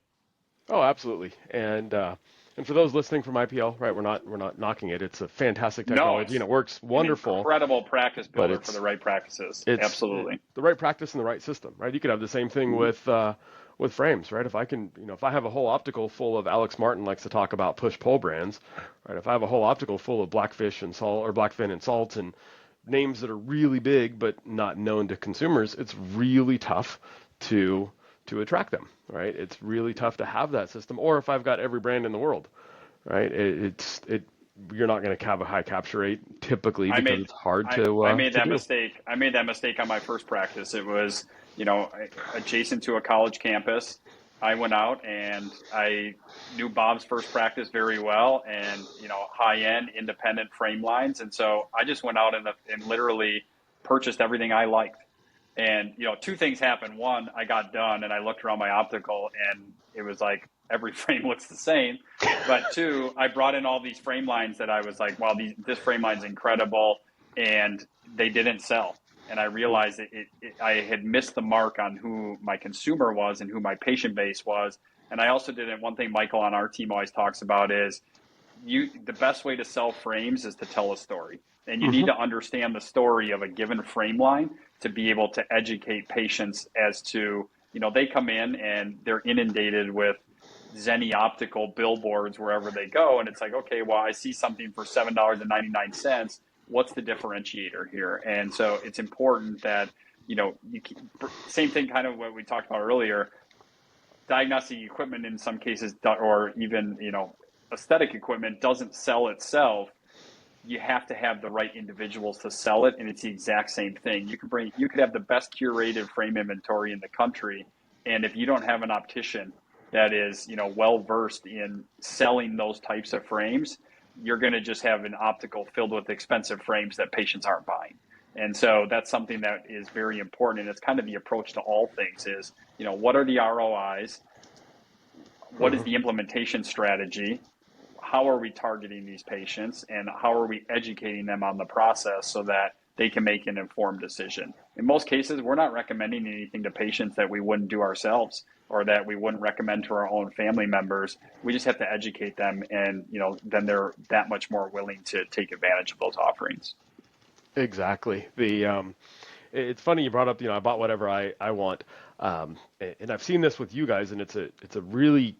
Oh, absolutely. And for those listening from IPL, right, we're not knocking it. It's a fantastic technology, and it works wonderful. An incredible practice builder for the right practices. Absolutely. The right practice and the right system, right? You could have the same thing with frames, right? If I can, if I have a whole optical full of Alex Martin likes to talk about push-pull brands, right? If I have a whole optical full of Blackfish and Salt or Blackfin and Salt and names that are really big but not known to consumers, it's really tough to attract them, right? It's really tough to have that system. Or if I've got every brand in the world, right? You're not going to have a high capture rate typically because it's hard to. I made that mistake. I made that mistake on my first practice. It was, adjacent to a college campus. I went out and I knew Bob's first practice very well, and high-end independent frame lines. And so I just went out and literally purchased everything I liked. And, two things happened. One, I got done and I looked around my optical and it was like every frame looks the same. But two, I brought in all these frame lines that I was like, wow, this frame line's incredible. And they didn't sell. And I realized I had missed the mark on who my consumer was and who my patient base was. And I also didn't, one thing Michael on our team always talks about is the best way to sell frames is to tell a story. And you need to understand the story of a given frame line to be able to educate patients as to, they come in and they're inundated with Zenny optical billboards wherever they go. And it's like, okay, well, I see something for $7.99. What's the differentiator here? And so it's important that, same thing kind of what we talked about earlier, diagnostic equipment in some cases, or even, aesthetic equipment doesn't sell itself. You have to have the right individuals to sell it, and it's the exact same thing. You could have the best curated frame inventory in the country, and if you don't have an optician that is, well versed in selling those types of frames, you're going to just have an optical filled with expensive frames that patients aren't buying. And so that's something that is very important, and it's kind of the approach to all things is, what are the ROIs? What is the implementation strategy? How are we targeting these patients, and how are we educating them on the process so that they can make an informed decision? In most cases, we're not recommending anything to patients that we wouldn't do ourselves or that we wouldn't recommend to our own family members. We just have to educate them, and then they're that much more willing to take advantage of those offerings. Exactly. It's funny you brought up, I bought whatever I want, and I've seen this with you guys, and it's a really,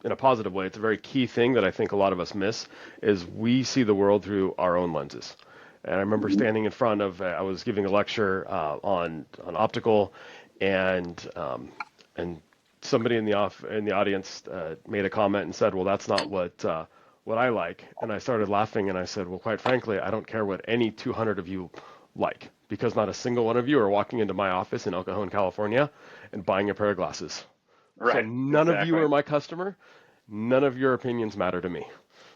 in a positive way, it's a very key thing that I think a lot of us miss, is we see the world through our own lenses. And I remember standing in front of, I was giving a lecture on optical, and somebody in the audience made a comment and said, "Well, that's not what I like." And I started laughing, and I said, "Well, quite frankly, I don't care what any 200 of you like, because not a single one of you are walking into my office in El Cajon, California, and buying a pair of glasses." Right. So none of you are my customer. None of your opinions matter to me,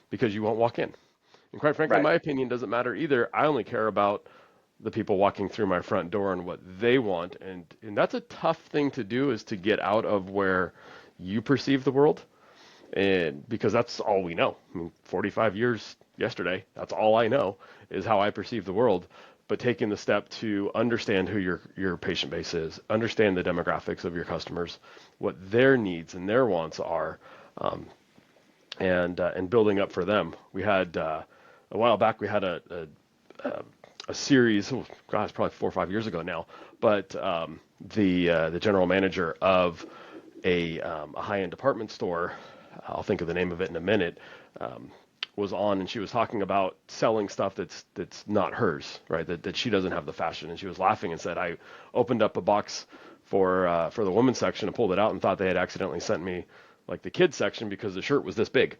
because you won't walk in. And quite frankly, my opinion doesn't matter either. I only care about the people walking through my front door and what they want. And that's a tough thing to do, is to get out of where you perceive the world. And because that's all we know. 45 years yesterday, that's all I know is how I perceive the world. But taking the step to understand who your patient base is, understand the demographics of your customers, what their needs and their wants are, and building up for them. We had a while back, we had a series. Oh God, it's probably 4 or 5 years ago now. But the general manager of a high-end department store, I'll think of the name of it in a minute, was on, and she was talking about selling stuff that's not hers, right? That she doesn't have the fashion, and she was laughing and said, "I opened up a box for the women's section and pulled it out and thought they had accidentally sent me like the kids section because the shirt was this big,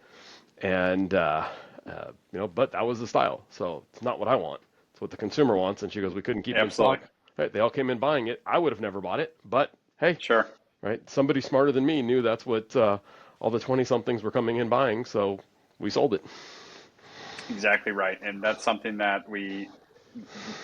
and but that was the style, so it's not what I want. It's what the consumer wants." And she goes, "We couldn't keep it in stock. Right? They all came in buying it. I would have never bought it, but hey, sure, right? Somebody smarter than me knew that's what all the 20-somethings were coming in buying, so we sold it." Exactly right. And that's something that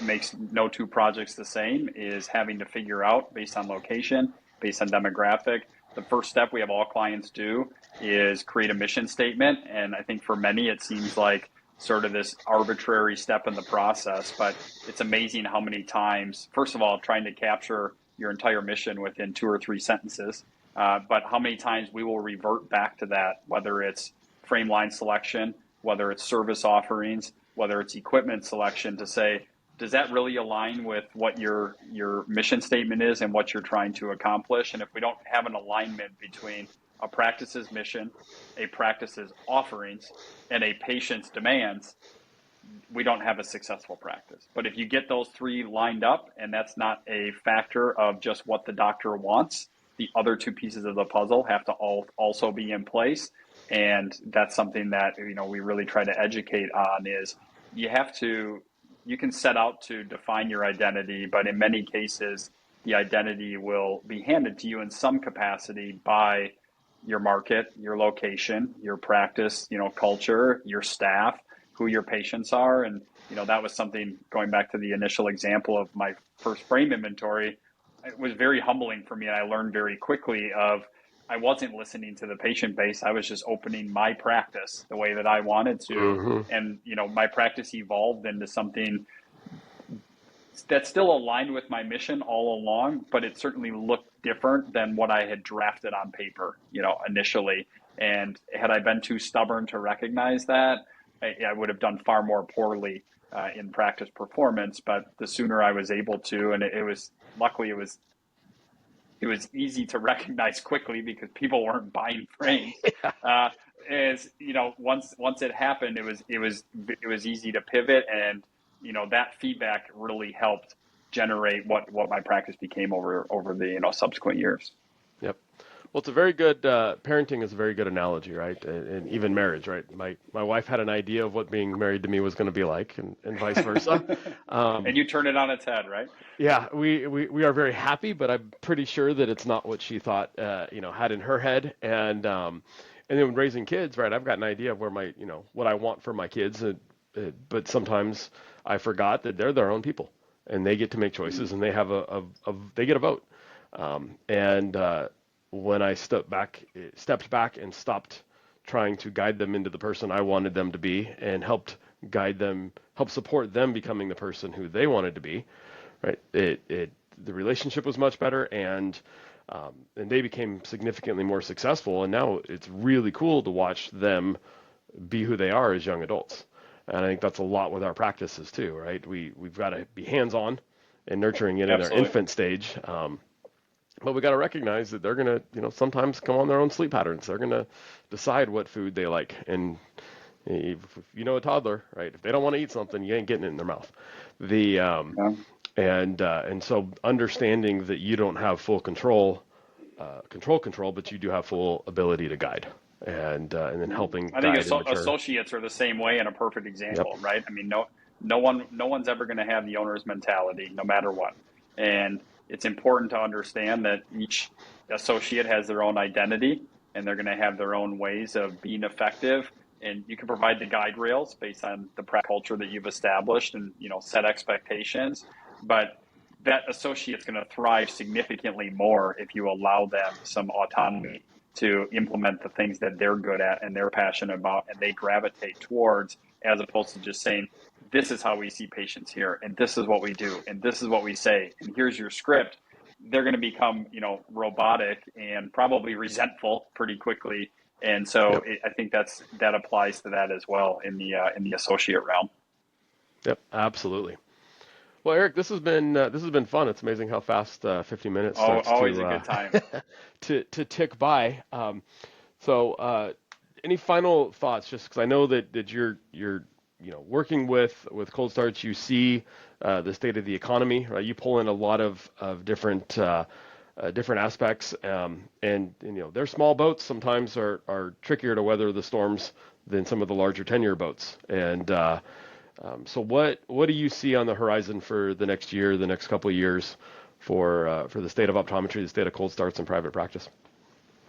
makes no two projects the same, is having to figure out based on location, based on demographic. The first step we have all clients do is create a mission statement. And I think for many, it seems like sort of this arbitrary step in the process, but it's amazing how many times, first of all, trying to capture your entire mission within 2 or 3 sentences, but how many times we will revert back to that, whether it's frame line selection, whether it's service offerings, whether it's equipment selection, to say, does that really align with what your mission statement is and what you're trying to accomplish? And if we don't have an alignment between a practice's mission, a practice's offerings, and a patient's demands, we don't have a successful practice. But if you get those 3 lined up, and that's not a factor of just what the doctor wants, the other 2 pieces of the puzzle have to also be in place. And that's something that we really try to educate on, is you can set out to define your identity, but in many cases, the identity will be handed to you in some capacity by your market, your location, your practice, culture, your staff, who your patients are. And, that was something, going back to the initial example of my first frame inventory, it was very humbling for me. And I learned very quickly I wasn't listening to the patient base. I was just opening my practice the way that I wanted to. And, my practice evolved into something that still aligned with my mission all along, but it certainly looked different than what I had drafted on paper, initially. And had I been too stubborn to recognize that, I would have done far more poorly in practice performance. But the sooner I was able to, and luckily it was easy to recognize quickly because people weren't buying frames. Once it happened, it was easy to pivot, and that feedback really helped generate what my practice became over the subsequent years. Yep. Well, it's a very good parenting is a very good analogy, right? And even marriage, right? My wife had an idea of what being married to me was going to be like, and vice versa. And you turn it on its head, right? Yeah, we are very happy, but I'm pretty sure that it's not what she thought, had in her head. And then when raising kids, right, I've got an idea of where what I want for my kids, but sometimes I forgot that they're their own people, and they get to make choices, and they have they get a vote. When I stepped back and stopped trying to guide them into the person I wanted them to be, and help support them becoming the person who they wanted to be, right? The relationship was much better, and they became significantly more successful. And now it's really cool to watch them be who they are as young adults. And I think that's a lot with our practices too, right? We've got to be hands-on and nurturing it Absolutely. in their infant stage. But we got to recognize that they're going to, sometimes come on their own sleep patterns. They're going to decide what food they like. And if a toddler, right? If they don't want to eat something, you ain't getting it in their mouth. And so understanding that you don't have full control, but you do have full ability to guide, and then helping. I think associates are the same way, and a perfect example, Yep. right? I mean, no one's ever going to have the owner's mentality, no matter what. And it's important to understand that each associate has their own identity, and they're going to have their own ways of being effective. And you can provide the guide rails based on the culture that you've established, and set expectations. But that associate's going to thrive significantly more if you allow them some autonomy to implement the things that they're good at and they're passionate about and they gravitate towards, as opposed to just saying, this is how we see patients here, and this is what we do, and this is what we say, and here's your script. They're going to become, robotic and probably resentful pretty quickly. And so Yep. I think that applies to that as well in the associate realm. Yep, absolutely. Well, Eric, this has been fun. It's amazing how fast 50 minutes starts always a good time to tick by. Any final thoughts? Just because I know that you're working with cold starts, you see the state of the economy, right? You pull in a lot of different aspects, and their small boats sometimes are trickier to weather the storms than some of the larger 10-year boats. And so what do you see on the horizon for the next year, the next couple of years for the state of optometry, the state of cold starts in private practice?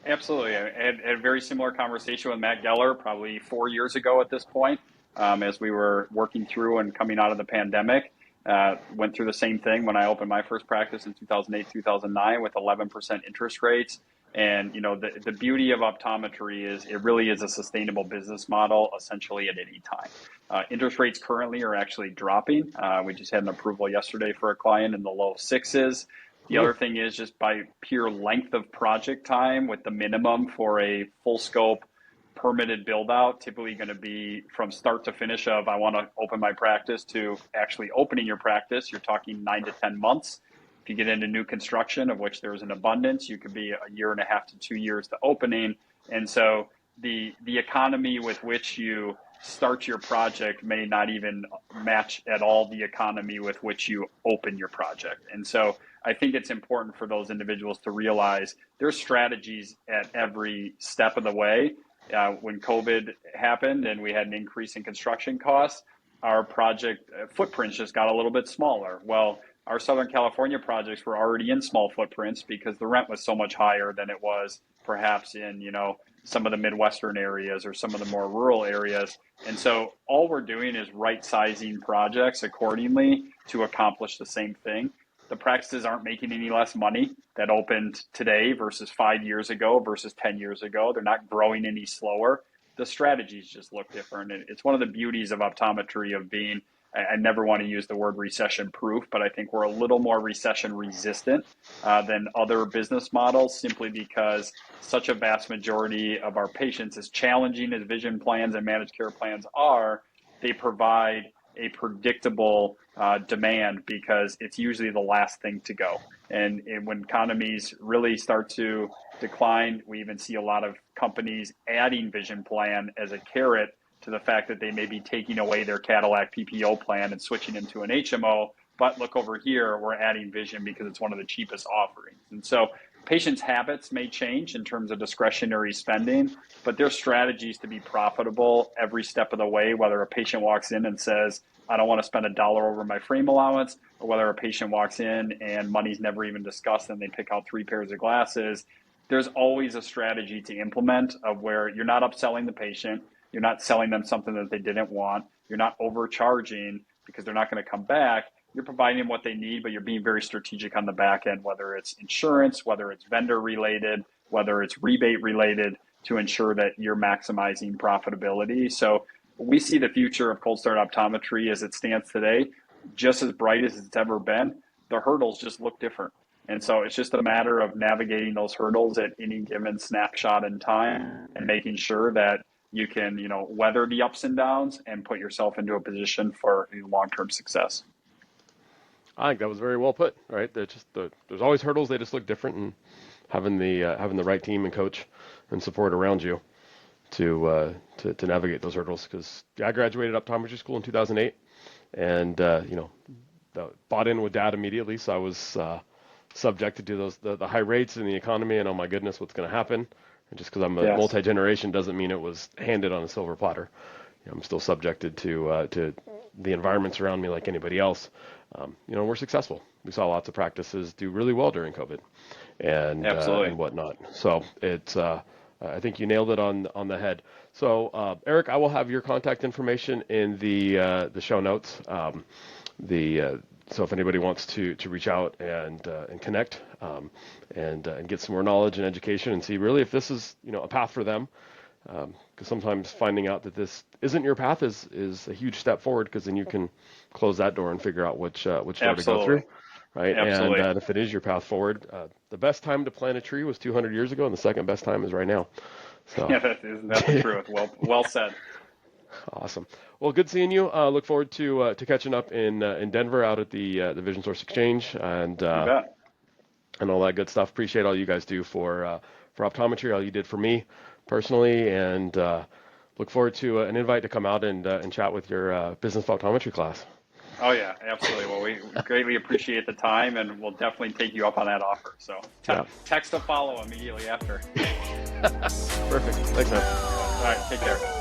Absolutely. I had a very similar conversation with Matt Geller probably 4 years ago at this point, as we were working through and coming out of the pandemic. Went through the same thing when I opened my first practice in 2008, 2009 with 11% interest rates. And, the beauty of optometry is it really is a sustainable business model essentially at any time. Interest rates currently are actually dropping. We just had an approval yesterday for a client in the low sixes. The other thing is just by pure length of project time, with the minimum for a full scope permitted build out, typically going to be from start to finish of I want to open my practice to actually opening your practice, you're talking 9 to 10 months. If you get into new construction, of which there's an abundance, you could be a year and a half to 2 years to opening. And so the economy with which you start your project may not even match at all the economy with which you open your project. And so I think it's important for those individuals to realize there's strategies at every step of the way. When COVID happened and we had an increase in construction costs, our project footprints just got a little bit smaller. Well, our Southern California projects were already in small footprints because the rent was so much higher than it was perhaps in, some of the Midwestern areas or some of the more rural areas. And so all we're doing is right-sizing projects accordingly to accomplish the same thing. The practices aren't making any less money that opened today versus 5 years ago versus 10 years ago. They're not growing any slower. The strategies just look different. And it's one of the beauties of optometry of being I never want to use the word recession proof, but I think we're a little more recession resistant than other business models, simply because such a vast majority of our patients, as challenging as vision plans and managed care plans are, they provide a predictable demand because it's usually the last thing to go. And when economies really start to decline, we even see a lot of companies adding vision plan as a carrot to the fact that they may be taking away their Cadillac PPO plan and switching into an HMO. But look over here, we're adding vision because it's one of the cheapest offerings. And so patients' habits may change in terms of discretionary spending, but their strategies to be profitable every step of the way, whether a patient walks in and says, I don't want to spend $1 over my frame allowance, or whether a patient walks in and money's never even discussed and they pick out 3 pairs of glasses, there's always a strategy to implement of where you're not upselling the patient, you're not selling them something that they didn't want, you're not overcharging because they're not going to come back. You're providing them what they need, but you're being very strategic on the back end, whether it's insurance, whether it's vendor related, whether it's rebate related, to ensure that you're maximizing profitability. So we see the future of cold start optometry as it stands today, just as bright as it's ever been. The hurdles just look different. And so it's just a matter of navigating those hurdles at any given snapshot in time and making sure that you can, weather the ups and downs and put yourself into a position for long-term success. I think that was very well put. Right, there's always hurdles. They just look different, and having the right team and coach and support around you to navigate those hurdles. Because I graduated optometry school in 2008, and bought in with dad immediately. So I was subjected to the high rates in the economy, and oh my goodness, what's going to happen? And just because I'm a multi-generation doesn't mean it was handed on a silver platter. I'm still subjected to the environments around me like anybody else. We're successful. We saw lots of practices do really well during COVID and whatnot. So it's I think you nailed it on the head. So Eric, I will have your contact information in the show notes. So if anybody wants to reach out and connect and get some more knowledge and education and see really if this is a path for them. Because sometimes finding out that this isn't your path is a huge step forward, because then you can close that door and figure out which door to go through, right? Absolutely. And if it is your path forward, the best time to plant a tree was 200 years ago, and the second best time is right now. So yeah, that's the truth. Well said. Awesome. Well, good seeing you. Look forward to catching up in Denver out at the Vision Source Exchange and all that good stuff. Appreciate all you guys do for optometry, all you did for me personally, and look forward to an invite to come out and chat with your business optometry class. Oh yeah, absolutely. Well, we greatly appreciate the time, and we'll definitely take you up on that offer. So text to follow immediately after. Perfect. Thanks, man. All right, take care.